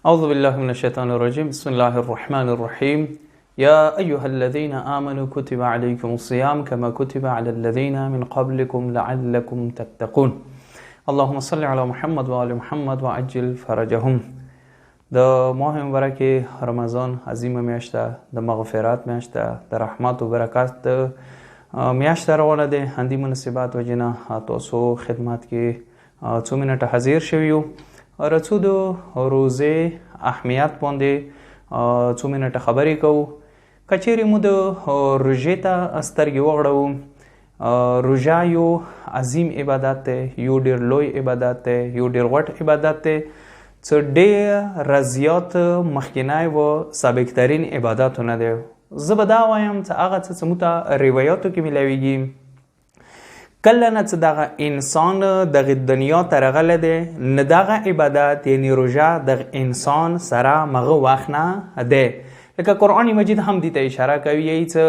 أعوذ بالله من الشيطان الرجيم بسم الله الرحمن الرحيم يا أيها الذين آمنوا كتب عليكم الصيام كما كتب على الذين من قبلكم لعلكم تتقون اللهم صل على محمد وآل محمد وعجل فرجهم. د ماه مبارک رمضان عظیم میاشت ده، د مغفرات میاشت ده، د رحمت و برکات میاشت روانه ده. هندي مناسبات وجنه تاسو خدمت کې 2 منټه حاضر شویو. رڅو د روزه اهمیت باندې 2 منټه خبرې کوو. کچېرې مو د روژې ته سترګې وغړوو. روژه یو عظیم عبادت دی، یو ډېر لوی عبادت دی، یو ډېر غټ عبادت دی، څه ډېر زیات مخکینی و سابقترین عبادتونه دی. زه به دا وایم چې هغه څه موږ ته روایاتو کې میلاویږي، کله نه چې دغه انسان دغه دنیا ته راغلی دی نه دغه عبادت یعنی روژه دغه انسان سره مغه وخت نه دی. لکه قرآن مجید هم دې ته اشاره کوي چې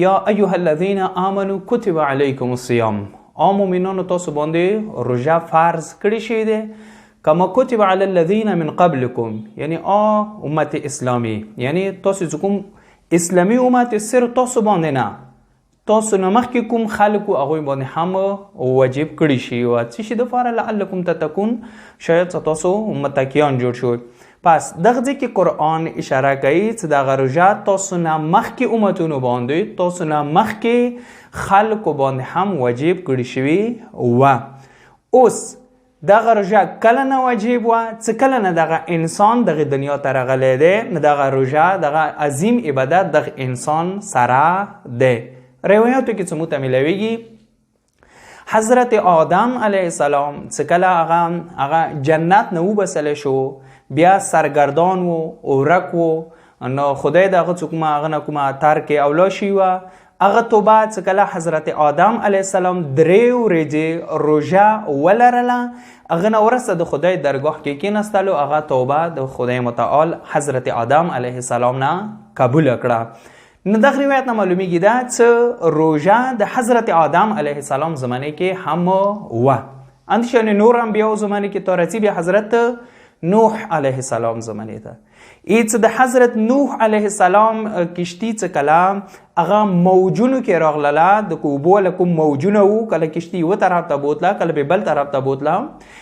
یا ایها الذین آمنوا کتب علیکم الصیام، مؤمنانو تاسو باندې روژه فرض کړی شوی دی کما کتب علی الذین من قبلکم، یعنی امت اسلامی، یعنی تاسو چې کوم اسلامی امت صرف تاسو باندې نه، تاسو نه مخکې کوم خلکو هغوی باندې هم واجب کړي شي و څه شي دپاره لعلکم تتقون، شاید تاسو متقیان جوړ شوئ. پس دغه ځای کې قرآن اشاره کوي چې دغه روژه تاسو نه مخکې امتونو باندې، تاسو نه مخکې خلکو باندې هم واجب کړي شوي و. اوس دغه روژه کله نه واجب و چې کله نه دغه انسان دغه دنیا ته راغلی دی، نه دغه روژه دغه عظیم عبادت دغه انسان سره دی. روایاتو کې څه موږ ته میلاویږي، حضرت آدم علیه السلام چې کله هغه جنت نه وبسلی شو، بیا سرګردان و، ورک و، نو خدای د هغه څه هغه نه کومه ترک اولا شي وه. هغه توبه چې کله حضرت آدم علیه السلام 3 ورځې روژه ولرله، هغه نه وروسته د خدای درګاه کې کېناستلو، هغه توبه د خدای متعال حضرت آدم علیه السلام نه قبول کړه. نو دغه روایت نه معلومیږي دا چې روژه د حضرت آدم علیه السلام زمانه کې هم و. اندشان نور انبیاء زمانه کې تا رسید حضرت نوح علیه السلام زمانه ته. ایڅ د حضرت نوح علیه السلام کشتی چې کله هغه موجونو کې راغله، د کوبو لکم موجونه وو، کله کشتی و طرف ته بوتله، کله به بل طرف ته بوتله.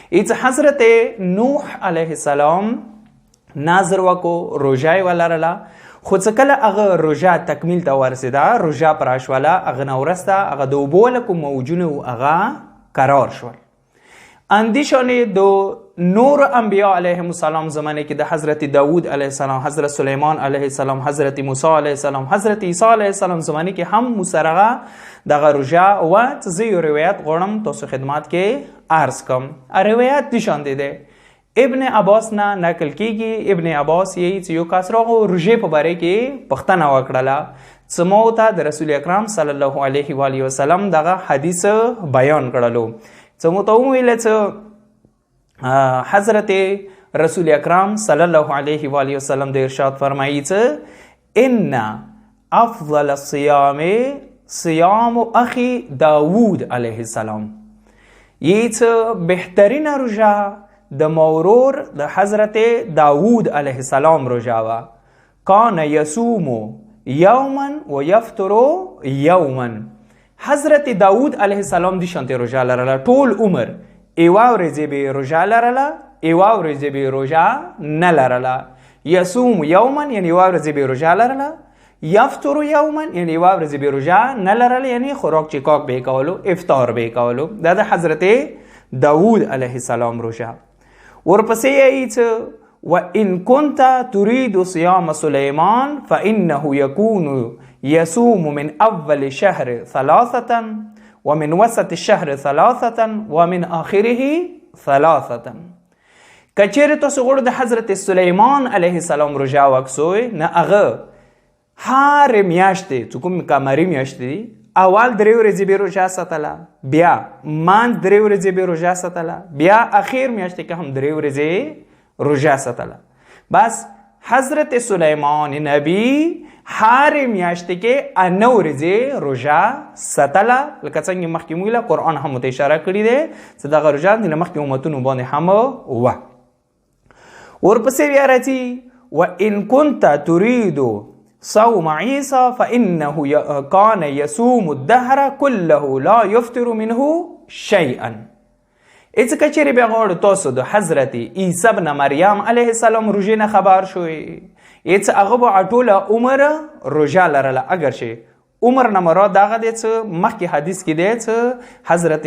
ایڅ حضرت نوح علیه السلام نظر وکړو، روژه ولرله، خو څه کله هغه روژه تکمیل ته ورسېده، روژه پوره شوله، هغه نه وروسته هغه د اوبو لکم موجونه وو هغه قرار شول. اندیشانې د نور انبیاء علیهم السلام زمانه کې د حضرت داود علیه السلام، حضرت سلیمان علیه السلام، حضرت موسی علیه السلام، حضرت عیسی علیه السلام زمانه کې هم مسرغه دغه روژه و. زه یو روایت غواړم تاسو خدمات کې عرض کوم. روایت نشان دیده ابن عباس نه نقل کیږي. ابن عباس یې چې یو کس راغو روژې په باره کې پوښتنه وکړله، څه مو ته د رسول اکرم صلی الله علیه و آله وسلم دغه حدیث بیان کړلو. څه مو ته وویل چې حضرت رسول اکرم صلی الله علیه و آله وسلم د ارشاد فرمایي چې ان افضل الصيام صيام اخي داوود علیه السلام، یې چې بهترین روژه د مورور د حضرت داوود علیه السلام روژه و. کان یصوم یوما و یفطر یوما. حضرت داوود علیه السلام دی شانته روژه لرله، ټول عمر ایوا ورځې به روژه لرله، ایوا ورځې به روژه نه لرله. یصوم یوما یعنی ایوا ورځې به روژه لرله، یفطر یوما یعنی ایوا ورځې به روژه نه لرله، یعنی خوراک چکاک به کولو، افطار به کولو. دا د حضرت داوود علیه السلام روژه. ورپسې یې چې وان كنت تريد صيام سليمان فانه يكون يصوم من اول شهر 3 ومن وسط الشهر 3 ومن آخره 3. کچېرې تاسو غواړئ د حضرت سلیمان علیه السلام روژه وکړئ، نه هغه هر میاشتې چې کوم قمري میاشتې دي، اول 3 ورځې به روژه ساتله، بیا منځ 3 ورځې به روژه ساتله، بیا اخیر میاشتې کې هم 3 ورځې روژه ساتله. بس حضرت سلیمان نبی هر میاشتې کې 9 ورځې روژه ساتله. لکه څنګه مخکې موږ قرآن هم ته اشاره کړې ده چې دغه روژه د مخکې امتونو باندې هم و. ورپسې بیا راځي وان كنت تريد صوم عيسى فانه كان يصوم الدهر كله لا يفطر منه شيئا. اڅ کچری بیا غوړ تاسو د حضرت عیسی ابن مریم علیه السلام روزه نه خبر شوي اڅ هغه ټوله عمر روزه لرله. اگر شي عمر نه مراد دغه د مخکې حدیث کې دی حضرت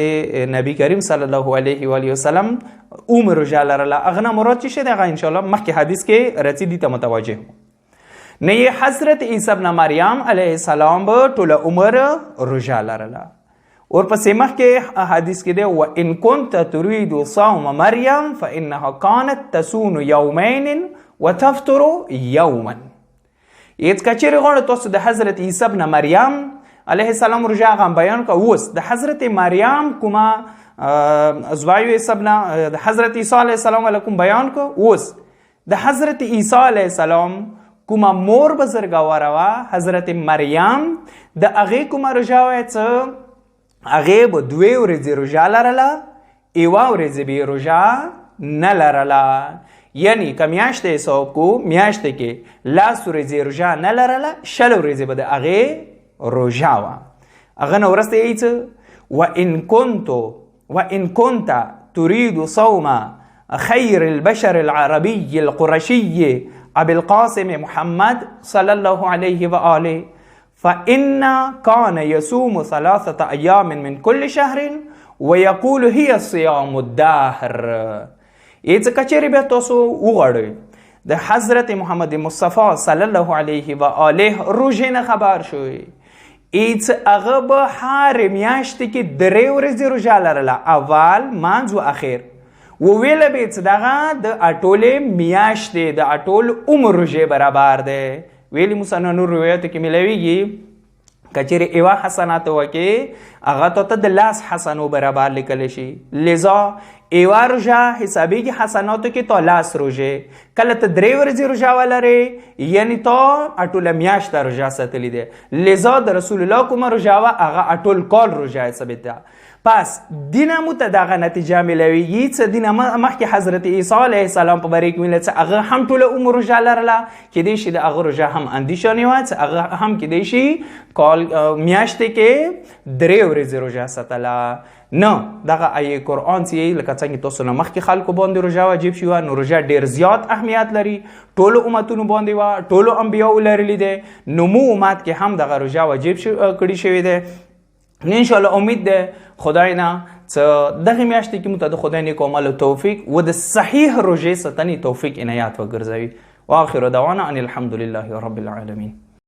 نبی کریم صلی الله علیه و آله وسلم عمر روزه لرله. هغه نه مراد چې دغه ان شاء الله مخکې حدیث کې رتی دي ته متوجه. نه حضرت عیسی ابن مریم علیه السلام به ټوله عمر روزه لرله. ورپسې مخکې حدیث کې دی وان كنت تريد صوم مریم فانها كانت تصوم يومين وتفطر يوما. هیڅ کچېرې غواړو تاسو د حضرت عیسی ابن مریم علیه السلام روژه هغه بیان که اوس د حضرت مریم کومه ازواج سبنا د حضرت عیسی علیه السلام علیکم بیان که اوس د حضرت عیسی علیه السلام کومه مور بزرګواره وه حضرت مریم د هغې کومه روژه وه څه هغې به 2 ورځې روژه لرله 1 ورځې به یې روژه نه لرله. یعنی که میاشت حساب کو میاشت کې 10 ورځې روژه نه لرله 20 ورځې به د هغې روژه وه. هغه نه وروسته یې څه وان كنت تريد صوم خير البشر العربي القرشي ابي القاسم محمد صلى الله عليه وآله فإن كان يصوم 3 أيام من كل شهر ويقول هي صيام الدهر. ایڅ کچېرې بیا تاسو وغواړئ د حضرت محمد مصطفی صلی الله علیه و آله روژې نه خبر شوی ایڅ هغه به هر میاشت کې 3 ورځې روژه لرله اول منځ و اخر وویله به چې دغه د اټولې میاشتې د اټول عمر روژې برابر دی. ویلی موسانو نور روایتو کې ملویږي کچېرې ایوه حسنات وکې هغه ته د 10 حسنو برابر لیکلی شي. لذا ایوه روژه حسابیږي حسناتو کې تا 10 روژې کله ته 3 ورځې روژه ولرې یعنی تا اټوله میاشته روژه ساتلی دی. لذا د رسول الله کومه روژه وه هغه اټول کال روژه حسابېده. پس دینه مو ته دغه نتیجه ملویږي چې دینه مخکې حضرت عیسی علیه السلام په باره کې ویله چې هغه هم ټوله عمر روژه لرله کیدای شي د هغه روژه هم اندیشانې وه چې هغه هم کیدای شي کال میاشتې کې 3 ورځې روژه ساتله. نه دغه آیه قرآن چې لکه څنګه تاسو نه مخکې خلکو باندې روژه واجب شوه نو روژه ډېر زیات اهمیت لري ټولو امتونو باندې وه ټولو انبیاو لرلی دی نو مو امت کې هم دغه روژه واجب کړي شوی دی. انشاءالله امید ده خدای نه چې دغه میاشتې کې مو ته د خدای نیک عملو توفیق و د صحیح روژې ساتنې توفیق عنایت وګرځوي. واخر دعوانا ان الحمد لله رب العالمین.